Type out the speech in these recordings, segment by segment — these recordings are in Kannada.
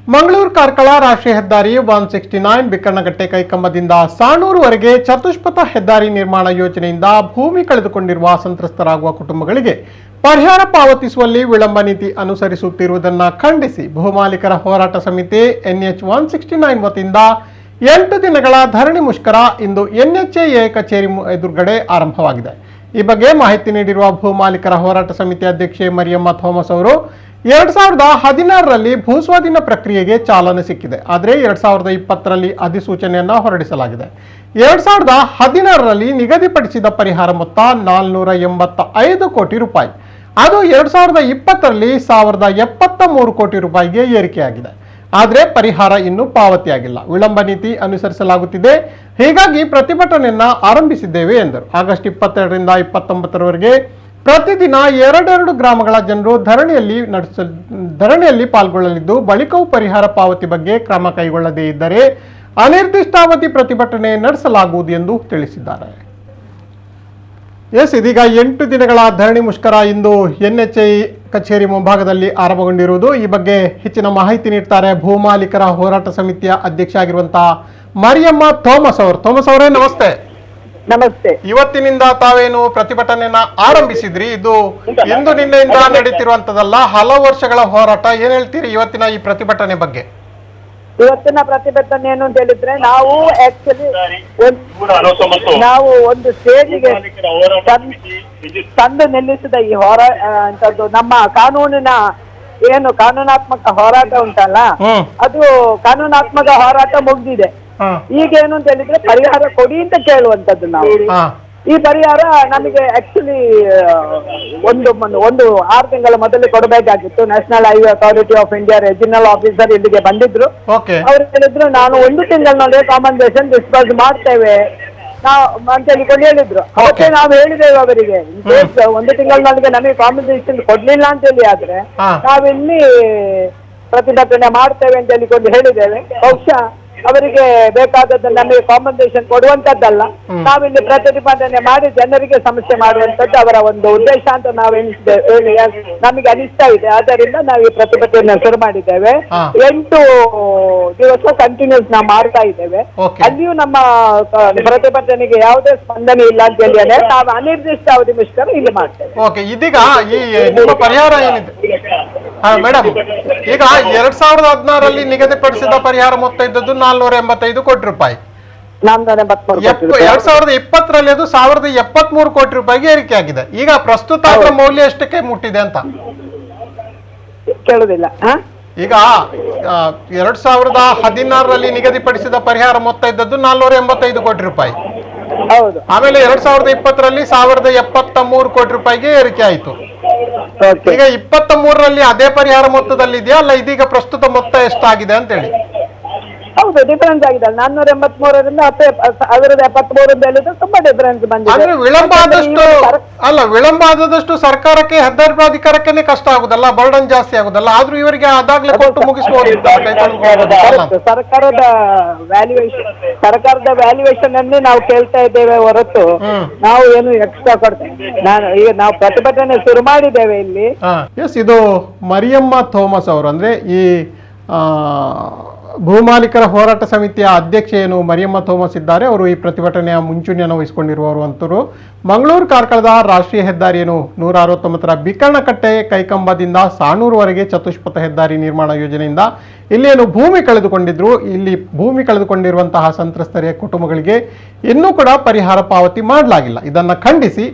ಮಂಗಳೂರು ಕಾರ್ಕಳ ರಾಷ್ಟ್ರೀಯ ಹೆದ್ದಾರಿ 169 ಬಿಕ್ಕಣ್ಣಗಟ್ಟೆ ಕೈಕಂಬದಿಂದ ಸಾಣೂರುವರೆಗೆ ಚತುಷ್ಪಥ ಹೆದ್ದಾರಿ ನಿರ್ಮಾಣ ಯೋಜನೆಯಿಂದ ಭೂಮಿ ಕಳೆದುಕೊಂಡಿರುವ ಸಂತ್ರಸ್ತರಾಗುವ ಕುಟುಂಬಗಳಿಗೆ ಪರಿಹಾರ ಪಾವತಿಸುವಲ್ಲಿ ವಿಳಂಬ ನೀತಿ ಅನುಸರಿಸುತ್ತಿರುವುದನ್ನು ಖಂಡಿಸಿ ಭೂಮಾಲೀಕರ ಹೋರಾಟ ಸಮಿತಿ NH 169 ವತಿಯಿಂದ 8 ದಿನಗಳ ಧರಣಿ ಮುಷ್ಕರ ಇಂದು NHAA ಕಚೇರಿ ಎದುರುಗಡೆ ಆರಂಭವಾಗಿದೆ. ಈ ಬಗ್ಗೆ ಮಾಹಿತಿ ನೀಡಿರುವ ಭೂಮಾಲೀಕರ ಹೋರಾಟ ಸಮಿತಿ ಅಧ್ಯಕ್ಷೆ ಮರಿಯಮ್ಮ ಥೋಮಸ್ ಅವರು 2016ರಲ್ಲಿ ಭೂಸ್ವಾಧೀನ ಪ್ರಕ್ರಿಯೆಗೆ ಚಾಲನೆ ಸಿಕ್ಕಿದೆ. ಆದರೆ 2020ರಲ್ಲಿ ಅಧಿಸೂಚನೆಯನ್ನು ಹೊರಡಿಸಲಾಗಿದೆ. 2016ರಲ್ಲಿ ನಿಗದಿಪಡಿಸಿದ ಪರಿಹಾರ ಮೊತ್ತ 485 ಕೋಟಿ ರೂಪಾಯಿ. ಅದು 2020ರಲ್ಲಿ 1073 ಕೋಟಿ ರೂಪಾಯಿಗೆ ಏರಿಕೆಯಾಗಿದೆ. ಆದರೆ ಪರಿಹಾರ ಇನ್ನೂ ಪಾವತಿಯಾಗಿಲ್ಲ. ವಿಳಂಬ ನೀತಿ ಅನುಸರಿಸಲಾಗುತ್ತಿದೆ. ಹೀಗಾಗಿ ಪ್ರತಿಭಟನೆಯನ್ನ ಆರಂಭಿಸಿದ್ದೇವೆ ಎಂದರು. ಆಗಸ್ಟ್ 22ರಿಂದ 29ರವರೆಗೆ ಪ್ರತಿದಿನ 2 ಗ್ರಾಮಗಳ ಜನರು ಧರಣಿಯಲ್ಲಿ ಪಾಲ್ಗೊಳ್ಳಲಿದ್ದು, ಬಳಿಕವೂ ಪರಿಹಾರ ಪಾವತಿ ಬಗ್ಗೆ ಕ್ರಮ ಕೈಗೊಳ್ಳದೇ ಇದ್ದರೆ ಅನಿರ್ದಿಷ್ಟಾವಧಿ ಪ್ರತಿಭಟನೆ ನಡೆಸಲಾಗುವುದು ಎಂದು ತಿಳಿಸಿದ್ದಾರೆ. ಇದೀಗ 8 ದಿನಗಳ ಧರಣಿ ಮುಷ್ಕರ ಇಂದು NHAA ಕಚೇರಿ ಮುಂಭಾಗದಲ್ಲಿ ಆರಂಭಗೊಂಡಿರುವುದು. ಈ ಬಗ್ಗೆ ಹೆಚ್ಚಿನ ಮಾಹಿತಿ ನೀಡ್ತಾರೆ ಭೂಮಾಲೀಕರ ಹೋರಾಟ ಸಮಿತಿಯ ಅಧ್ಯಕ್ಷ ಆಗಿರುವಂತಹ ಮರಿಯಮ್ಮ ಥೋಮಸ್ ಅವರು. ಥೋಮಸ್ ಅವರೇ, ನಮಸ್ತೆ. ನಮಸ್ತೆ. ಇವತ್ತಿನಿಂದ ತಾವೇನು ಪ್ರತಿಭಟನೆಯನ್ನ ಆರಂಭಿಸಿದ್ರಿ? ಇದು ಇಂದು ನಿನ್ನೆಯಿಂದ ನಡೀತಿರುವಂತದಲ್ಲ, ಹಲವು ವರ್ಷಗಳ ಹೋರಾಟ. ಏನ್ ಹೇಳ್ತೀರಿ ಇವತ್ತಿನ ಈ ಪ್ರತಿಭಟನೆ ಬಗ್ಗೆ? ಇವತ್ತಿನ ಪ್ರತಿಭಟನೆ ಏನು ಅಂತ ಹೇಳಿದ್ರೆ, ನಾವು ಒಂದು ಸ್ಟೇಜಿಗೆ ತಂದು ನಿಲ್ಲಿಸಿದ ಈ ಹೋರಾಟದ್ದು ನಮ್ಮ ಕಾನೂನಾತ್ಮಕ ಹೋರಾಟ ಉಂಟಲ್ಲ, ಅದು ಕಾನೂನಾತ್ಮಕ ಹೋರಾಟ ಮುಗ್ದಿದೆ. ಈಗ ಏನು ಅಂತ ಹೇಳಿದ್ರೆ, ಪರಿಹಾರ ಕೊಡಿ ಅಂತ ಕೇಳುವಂತದ್ದು ನಾವು. ಈ ಪರಿಹಾರ ನಮಗೆ ಆಕ್ಚುಲಿ ಒಂದು 6 ತಿಂಗಳ ಮೊದಲು ಕೊಡಬೇಕಾಗಿತ್ತು. National highway authority of India regional officer ಇಲ್ಲಿಗೆ ಬಂದಿದ್ರು. ಅವ್ರು ಹೇಳಿದ್ರು, ನಾನು 1 ತಿಂಗಳಿನೊಳಗೆ ಕಾಂಪನ್ಸೇಷನ್ ಡಿಸ್ಪರ್ಸ್ ಮಾಡ್ತೇವೆ ನಾವು ಅಂತ ಹೇಳಿದ್ರು. ಅದಕ್ಕೆ ನಾವು ಹೇಳಿದ್ದೇವೆ ಅವರಿಗೆ, 1 ತಿಂಗಳಿನೊಳಗೆ ನಮಗೆ ಕಾಂಪನ್ಸೇಷನ್ ಕೊಡ್ಲಿಲ್ಲ ಅಂತ ಹೇಳಿ ಆದ್ರೆ ನಾವಿಲ್ಲಿ ಪ್ರತಿಭಟನೆ ಮಾಡ್ತೇವೆ ಅಂತ ಹೇಳಿದ್ದೇವೆ. ಬಹುಶಃ ಅವರಿಗೆ ಬೇಕಾದದ್ದು ನಮಗೆ ಕಾಂಪನ್ಸೇಷನ್ ಕೊಡುವಂತದ್ದಲ್ಲ, ನಾವಿಲ್ಲಿ ಪ್ರತಿಭಟನೆ ಮಾಡಿ ಜನರಿಗೆ ಸಮಸ್ಯೆ ಮಾಡುವಂತದ್ದು ಅವರ ಒಂದು ಉದ್ದೇಶ ಅಂತ ನಾವು ನಮಗೆ ಅನಿಸ್ತಾ ಇದೆ. ಆದ್ದರಿಂದ ನಾವು ಈ ಪ್ರತಿಭಟನೆ ಶುರು ಮಾಡಿದ್ದೇವೆ. 8 ದಿವಸ ಕಂಟಿನ್ಯೂಸ್ ನಾವು ಮಾಡ್ತಾ ಇದ್ದೇವೆ. ಅಲ್ಲಿಯೂ ನಮ್ಮ ಪ್ರತಿಭಟನೆಗೆ ಯಾವುದೇ ಸ್ಪಂದನೆ ಇಲ್ಲ ಅಂತ ಹೇಳಿದ್ರೆ ನಾವು ಅನಿರ್ದಿಷ್ಟ ಅವಧಿ ಮುಷ್ಕರ ಇಲ್ಲಿ ಮಾಡ್ತೇವೆ. ಇದೀಗ ಈ ನಿಮ್ಮ ಪರಿಹಾರ ಏನಿದೆ ಮೇಡಮ್? ಈಗ 2016ರಲ್ಲಿ ನಿಗದಿಪಡಿಸಿದ ಪರಿಹಾರ ಮೊತ್ತ ಇದ್ದದ್ದು 485 ಕೋಟಿ ರೂಪಾಯಿ. 2020ರಲ್ಲಿ ಅದು 1073 ಕೋಟಿ ರೂಪಾಯಿಗೆ ಏರಿಕೆ ಆಗಿದೆ. ಈಗ ಪ್ರಸ್ತುತ ಅದರ ಮೌಲ್ಯ ಎಷ್ಟಕ್ಕೆ ಮುಟ್ಟಿದೆ ಅಂತ ಕೇಳುದಿಲ್ಲ. ಈಗ 2016ರಲ್ಲಿ ನಿಗದಿಪಡಿಸಿದ ಪರಿಹಾರ ಮೊತ್ತ ಇದ್ದದ್ದು 485 ಕೋಟಿ ರೂಪಾಯಿ. ಆಮೇಲೆ 2020ರಲ್ಲಿ 1073 ಕೋಟಿ ರೂಪಾಯಿಗೆ ಏರಿಕೆ ಆಯಿತು. ಈಗ 23ರಲ್ಲಿ ಅದೇ ಪರಿಹಾರ ಮೊತ್ತದಲ್ಲಿ ಇದೆಯಾ ಅಲ್ಲ? ಇದೀಗ ಪ್ರಸ್ತುತ ಮೊತ್ತ ಎಷ್ಟಾಗಿದೆ ಅಂತ ಹೇಳಿ? ಹೌದು, ಡಿಫರೆನ್ಸ್ ಆಗಿದೆ. 483ರಿಂದ 1073 ತುಂಬಾ ಡಿಫರೆನ್ಸ್ ಬಂದಿದೆ. ಅಂದ್ರೆ ವಿಳಂಬ ಆದಷ್ಟು ಸರ್ಕಾರಕ್ಕೆ, ಹೆದ್ದಾರಿ ಪ್ರಾಧಿಕಾರಕ್ಕೆ ಕಷ್ಟ ಆಗುದಲ್ಲ, ಬರ್ಡನ್ ಜಾಸ್ತಿ ಆಗುದಲ್ಲ. ಆದ್ರೂ ಇವರಿಗೆ ಅದಾಗ್ಲೇ ಕೊಟ್ಟು ಮುಗಿಸಬಹುದು. ಸರ್ಕಾರದ ವ್ಯಾಲ್ಯೂಯೇಷನ್ ಅನ್ನೇ ನಾವು ಕೇಳ್ತಾ ಇದ್ದೇವೆ ಹೊರತು ನಾವು ಏನು ಎಕ್ಸ್ಟ್ರಾ ಕೊಡ್ತೇವೆ. ನಾವು ಪ್ರತಿಭಟನೆ ಶುರು ಮಾಡಿದ್ದೇವೆ ಇಲ್ಲಿ. ಇದು ಮರಿಯಮ್ಮ ಥೋಮಸ್ ಅವರು, ಅಂದ್ರೆ ಈ ಭೂಮಾಲೀಕರ ಹೋರಾಟ ಸಮಿತಿಯ ಅಧ್ಯಕ್ಷ ಏನು ಮರಿಯಮ್ಮ ಥೋಮಸ್ ಇದ್ದಾರೆ. ಅವರು ಈ ಪ್ರತಿಭಟನೆಯ ಮುಂಚೂಣಿಯನ್ನು ವಹಿಸಿಕೊಂಡಿರುವವರು ಅಂತರು. ಮಂಗಳೂರು ಕಾರ್ಕಳದ ರಾಷ್ಟ್ರೀಯ ಹೆದ್ದಾರಿ ಏನು 169ರ ಬಿಕ್ಕಣ್ಣಕಟ್ಟೆ ಕೈಕಂಬದಿಂದ ಸಾಣೂರುವರೆಗೆ ಚತುಷ್ಪಥ ಹೆದ್ದಾರಿ ನಿರ್ಮಾಣ ಯೋಜನೆಯಿಂದ ಇಲ್ಲೇನು ಭೂಮಿ ಕಳೆದುಕೊಂಡಿದ್ರು, ಇಲ್ಲಿ ಭೂಮಿ ಕಳೆದುಕೊಂಡಿರುವಂತಹ ಸಂತ್ರಸ್ತರಿಯ ಕುಟುಂಬಗಳಿಗೆ ಇನ್ನೂ ಕೂಡ ಪರಿಹಾರ ಪಾವತಿ ಮಾಡಲಾಗಿಲ್ಲ. ಇದನ್ನು ಖಂಡಿಸಿ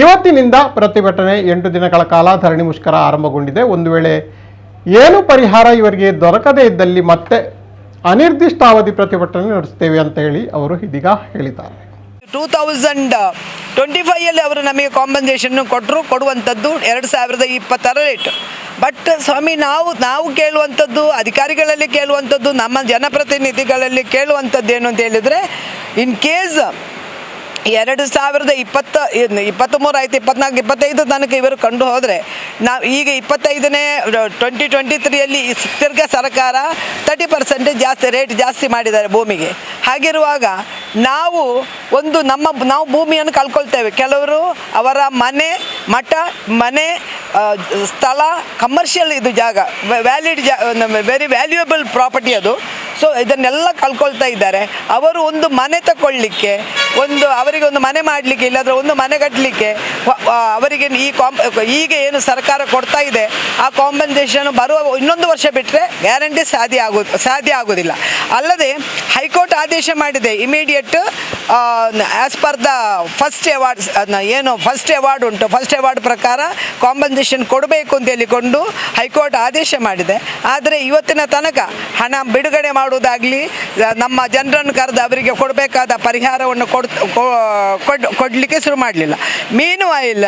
ಇವತ್ತಿನಿಂದ ಪ್ರತಿಭಟನೆ 8 ದಿನಗಳ ಕಾಲ ಧರಣಿ ಮುಷ್ಕರ ಆರಂಭಗೊಂಡಿದೆ. ಒಂದು ವೇಳೆ ಏನು ಪರಿಹಾರ ಇವರಿಗೆ ದೊರಕದೇ ಇದ್ದಲ್ಲಿ ಮತ್ತೆ ಅನಿರ್ದಿಷ್ಟಾವಧಿ ಪ್ರತಿಭಟನೆ ನಡೆಸ್ತೇವೆ ಅಂತ ಹೇಳಿ ಅವರು ಇದೀಗ ಹೇಳಿದ್ದಾರೆ. 2025ಲ್ಲಿ ಅವರು ನಮಗೆ ಕಾಂಪನ್ಸೇಷನ್ ಕೊಡುವಂಥದ್ದು 2020 ರೇಟ್. ಬಟ್ ಸ್ವಾಮಿ, ನಾವು ಕೇಳುವಂಥದ್ದು, ಅಧಿಕಾರಿಗಳಲ್ಲಿ ಕೇಳುವಂಥದ್ದು, ನಮ್ಮ ಜನಪ್ರತಿನಿಧಿಗಳಲ್ಲಿ ಕೇಳುವಂಥದ್ದು ಏನು ಅಂತ ಹೇಳಿದರೆ, ಇನ್ ಕೇಸ್ 2023 ಆಯಿತು, 24, 25 ತನಕ ಇವರು ಕಂಡು ಹೋದರೆ ನಾವು ಈಗ 25ನೇ 2023ಯಲ್ಲಿ ತಿರ್ಗ ಸರ್ಕಾರ 30% ಜಾಸ್ತಿ ರೇಟ್ ಜಾಸ್ತಿ ಮಾಡಿದ್ದಾರೆ ಭೂಮಿಗೆ. ಹಾಗಿರುವಾಗ ನಾವು ನಾವು ಭೂಮಿಯನ್ನು ಕಳ್ಕೊಳ್ತೇವೆ. ಕೆಲವರು ಅವರ ಮಠ ಸ್ಥಳ ಕಮರ್ಷಿಯಲ್ ಇದು ಜಾಗ ವ್ಯಾಲಿಡ್ ವೆರಿ ವ್ಯಾಲ್ಯೂಯಬಲ್ ಪ್ರಾಪರ್ಟಿ ಅದು. ಸೊ ಇದನ್ನೆಲ್ಲ ಕಳ್ಕೊಳ್ತಾ ಇದ್ದಾರೆ. ಅವರು ಒಂದು ಮನೆ ತಗೊಳ್ಳಿಕ್ಕೆ, ಅವರಿಗೆ ಒಂದು ಮನೆ ಮಾಡಲಿಕ್ಕೆ, ಇಲ್ಲಾಂದರೆ ಒಂದು ಮನೆ ಕಟ್ಟಲಿಕ್ಕೆ ಅವರಿಗೆ ಈಗ ಏನು ಸರ್ಕಾರ ಕೊಡ್ತಾ ಇದೆ ಆ ಕಾಂಪನ್ಸೇಷನ್ ಬರುವ ಇನ್ನೊಂದು ವರ್ಷ ಬಿಟ್ಟರೆ ಗ್ಯಾರಂಟಿ ಸಾಧ್ಯ ಆಗೋದಿಲ್ಲ. ಅಲ್ಲದೆ ಹೈಕೋರ್ಟ್ ಆದೇಶ ಮಾಡಿದೆ, immediate as per the first award ಉಂಟು, ಫಸ್ಟ್ ಅವಾರ್ಡ್ ಪ್ರಕಾರ ಕಾಂಪನ್ಸೇಷನ್ ಕೊಡಬೇಕು ಅಂತ ಹೇಳಿಕೊಂಡು ಹೈಕೋರ್ಟ್ ಆದೇಶ ಮಾಡಿದೆ. ಆದರೆ ಇವತ್ತಿನ ತನಕ ಹಣ ಬಿಡುಗಡೆ ಮಾಡುವುದಾಗಲಿ, ನಮ್ಮ ಜನರನ್ನು ಕರೆದು ಅವರಿಗೆ ಕೊಡಬೇಕಾದ ಪರಿಹಾರವನ್ನು ಕೊಡಲಿಕ್ಕೆ ಶುರು ಮಾಡಲಿಲ್ಲ. ಮೀನುವಾಯಿಲ್ಲ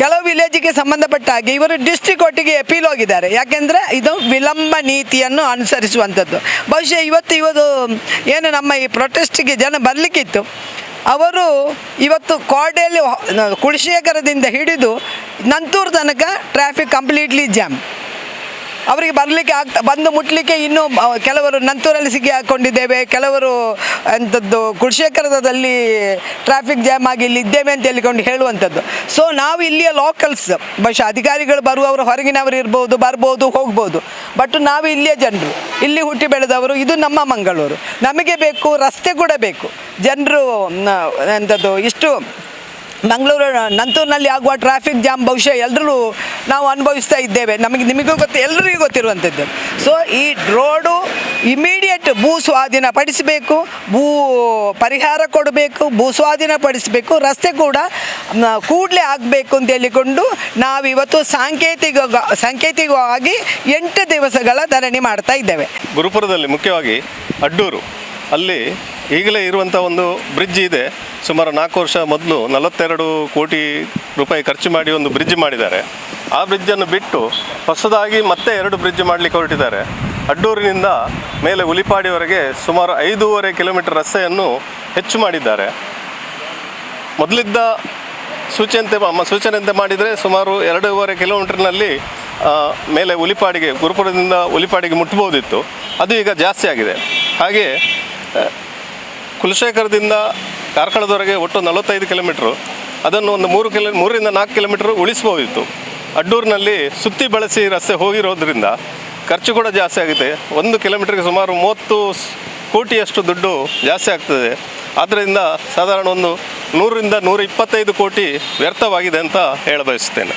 ಕೆಲವು ವಿಲೇಜಿಗೆ ಸಂಬಂಧಪಟ್ಟ ಹಾಗೆ ಇವರು ಡಿಸ್ಟ್ರಿಕ್ಟ್ ಕೋರ್ಟಿಗೆ ಅಪೀಲ್ ಹೋಗಿದ್ದಾರೆ. ಯಾಕೆಂದರೆ ಇದು ವಿಳಂಬ ನೀತಿಯನ್ನು ಅನುಸರಿಸುವಂಥದ್ದು. ಬಹುಶಃ ಇವತ್ತು ಏನು ನಮ್ಮ ಈ ಪ್ರೊಟೆಸ್ಟಿಗೆ ಜನ ಬರಲಿಕ್ಕಿತ್ತು, ಅವರು ಇವತ್ತು ಕೋರ್ಟಲ್ಲಿ ಕುಲಶೇಖರದಿಂದ ಹಿಡಿದು ನಂತೂರು ತನಕ ಟ್ರಾಫಿಕ್ ಕಂಪ್ಲೀಟ್ಲಿ ಜಾಮ್. ಅವರಿಗೆ ಬರಲಿಕ್ಕೆ ಬಂದು ಮುಟ್ಟಲಿಕ್ಕೆ ಇನ್ನೂ ಕೆಲವರು ನಂತೂರಲ್ಲಿ ಸಿಕ್ಕಿ ಹಾಕ್ಕೊಂಡಿದ್ದೇವೆ, ಕೆಲವರು ಅಂಥದ್ದು ಕುಲಶೇಖರದಲ್ಲಿ ಟ್ರಾಫಿಕ್ ಜಾಮ್ ಆಗಿ ಇಲ್ಲಿ ಇದ್ದೇವೆ ಅಂತ ಹೇಳಿಕೊಂಡು ಹೇಳುವಂಥದ್ದು. ಸೊ ನಾವು ಇಲ್ಲಿಯ ಲೋಕಲ್ಸ್, ಬಹುಶಃ ಅಧಿಕಾರಿಗಳು ಬರುವವರು ಹೊರಗಿನವರು ಇರ್ಬೋದು, ಬರ್ಬೋದು, ಹೋಗ್ಬೋದು. ಬಟ್ ನಾವು ಇಲ್ಲಿಯ ಜನರು, ಇಲ್ಲಿ ಹುಟ್ಟಿ ಬೆಳೆದವರು, ಇದು ನಮ್ಮ ಮಂಗಳೂರು. ನಮಗೆ ಬೇಕು, ರಸ್ತೆ ಕೂಡ ಬೇಕು. ಜನರು ಅಂಥದ್ದು ಇಷ್ಟು ಮಂಗಳೂರು ನಂತೂರಿನಲ್ಲಿ ಆಗುವ ಟ್ರಾಫಿಕ್ ಜಾಮ್ ಬಹುಶಃ ಎಲ್ಲರೂ ನಾವು ಅನುಭವಿಸ್ತಾ ಇದ್ದೇವೆ. ನಿಮಗೂ ಎಲ್ಲರಿಗೂ ಗೊತ್ತಿರುವಂಥದ್ದು. ಸೊ ಈ ರೋಡು ಇಮಿಡಿಯೇಟ್ ಭೂ ಸ್ವಾಧೀನಪಡಿಸಬೇಕು, ಪರಿಹಾರ ಕೊಡಬೇಕು, ಭೂ ಸ್ವಾಧೀನಪಡಿಸಬೇಕು, ರಸ್ತೆ ಕೂಡ ಕೂಡಲೇ ಆಗಬೇಕು ಅಂತ ಹೇಳಿಕೊಂಡು ನಾವಿವತ್ತು ಸಾಂಕೇತಿಕವಾಗಿ 8 ದಿವಸಗಳ ಧರಣಿ ಮಾಡ್ತಾ ಇದ್ದೇವೆ. ಗುರುಪುರದಲ್ಲಿ ಮುಖ್ಯವಾಗಿ ಅಡ್ಡೂರು ಅಲ್ಲಿ ಈಗಲೇ ಇರುವಂಥ ಒಂದು ಬ್ರಿಡ್ಜ್ ಇದೆ. ಸುಮಾರು 4 ವರ್ಷ ಮೊದಲು 42 ಕೋಟಿ ರೂಪಾಯಿ ಖರ್ಚು ಮಾಡಿ ಒಂದು ಬ್ರಿಡ್ಜ್ ಮಾಡಿದ್ದಾರೆ. ಆ ಬ್ರಿಡ್ಜನ್ನು ಬಿಟ್ಟು ಹೊಸದಾಗಿ ಮತ್ತೆ 2 ಬ್ರಿಡ್ಜ್ ಮಾಡಲಿಕ್ಕೆ ಹೊರಟಿದ್ದಾರೆ. ಅಡ್ಡೂರಿನಿಂದ ಮೇಲೆ ಉಲಿಪಾಡಿವರೆಗೆ ಸುಮಾರು 5.5 ಕಿಲೋಮೀಟರ್ ರಸ್ತೆಯನ್ನು ಹೆಚ್ಚು ಮಾಡಿದ್ದಾರೆ. ಮೊದಲಿದ್ದ ಸೂಚನೆಯಂತೆ ಮಾಡಿದರೆ ಸುಮಾರು 2.5 ಕಿಲೋಮೀಟರ್ನಲ್ಲಿ ಮೇಲೆ ಗುರುಪುರದಿಂದ ಉಲಿಪಾಡಿಗೆ ಮುಟ್ಬೋದಿತ್ತು. ಅದು ಈಗ ಜಾಸ್ತಿ ಆಗಿದೆ. ಹಾಗೆ ಕುಲಶೇಖರದಿಂದ ಕಾರ್ಕಳದವರೆಗೆ ಒಟ್ಟು 45 ಕಿಲೋಮೀಟ್ರು, ಅದನ್ನು ಒಂದು 3ರಿಂದ 4 ಕಿಲೋಮೀಟ್ರ್ ಉಳಿಸ್ಬೋದಿತ್ತು. ಅಡ್ಡೂರಿನಲ್ಲಿ ಸುತ್ತಿ ಬಳಸಿ ರಸ್ತೆ ಹೋಗಿರೋದ್ರಿಂದ ಖರ್ಚು ಕೂಡ ಜಾಸ್ತಿ ಆಗಿದೆ. 1 ಕಿಲೋಮೀಟ್ರಿಗೆ ಸುಮಾರು 30 ಕೋಟಿಯಷ್ಟು ದುಡ್ಡು ಜಾಸ್ತಿ ಆಗ್ತದೆ. ಆದ್ದರಿಂದ ಸಾಧಾರಣ ಒಂದು 100ರಿಂದ 125 ಕೋಟಿ ವ್ಯರ್ಥವಾಗಿದೆ ಅಂತ ಹೇಳಬಯಸುತ್ತೇನೆ.